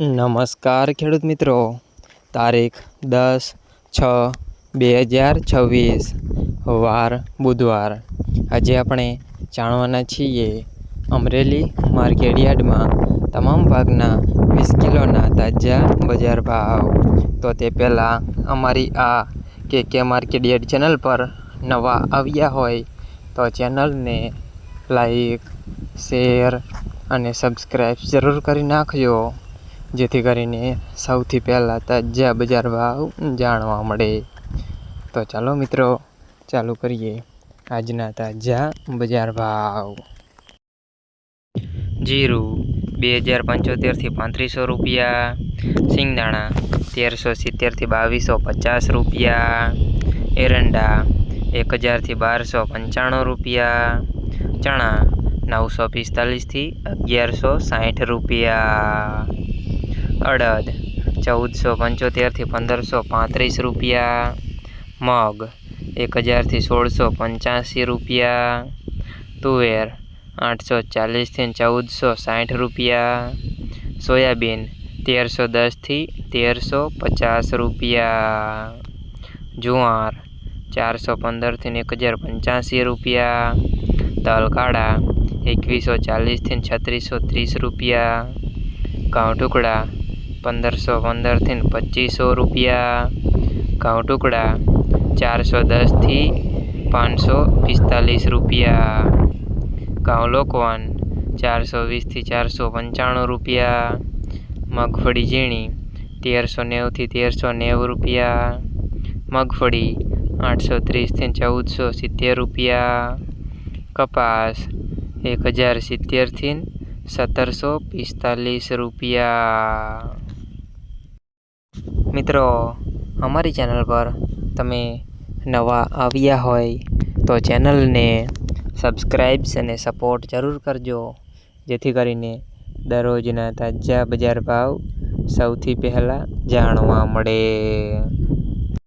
નમસ્કાર ખેડૂત મિત્રો, તારીખ 10/6/2026 વાર બુધવાર। આજે આપણે જાણવાના છીએ અમરેલી માર્કેટ યાર્ડમાં તમામ ભાગના 20 કિલોના તાજા બજાર ભાવ। તો તે પહેલાં અમારી આ કે માર્કેટ યાર્ડ ચેનલ પર નવા આવ્યા હોય તો ચેનલને લાઈક, શેર અને સબસ્ક્રાઈબ જરૂર કરી નાખજો, જેથી કરીને સૌથી પહેલાં તાજા બજાર ભાવ જાણવા મળે। તો ચાલો મિત્રો, ચાલુ કરીએ આજના તાજા બજાર ભાવ। જીરું 2075થી 3500 રૂપિયા, સિંગદાણા 1370થી 2250 રૂપિયા, એરંડા 1000થી 1295 રૂપિયા, ચણા 945થી 1160 રૂપિયા, અડદ 1475થી 1535 રૂપિયા, મગ 1000થી 1685 રૂપિયા, તુવેર 840થી 1460 રૂપિયા, સોયાબીન 1310થી 1350 રૂપિયા, જુવાર 415થી 1085 રૂપિયા, તલ કાળા 2140થી 3630 રૂપિયા, ઘઉં ટુકડા 1515થી 2500 રૂપિયા, ઘઉં ટુકડા 410થી 545 રૂપિયા, ઘઉં લોકવન 420થી 495 રૂપિયા, મગફળી ઝીણી 1390થી 1390 રૂપિયા, મગફળી 830થી 1470 રૂપિયા, કપાસ 1070થી 1745 રૂપિયા। મિત્રો, અમારી ચેનલ પર તમે નવા આવ્યા હોય તો ચેનલને સબસ્ક્રાઈબ અને સપોર્ટ જરૂર કરજો, જેથી કરીને દરરોજના તાજા બજાર ભાવ સૌથી પહેલાં જાણવા મળે।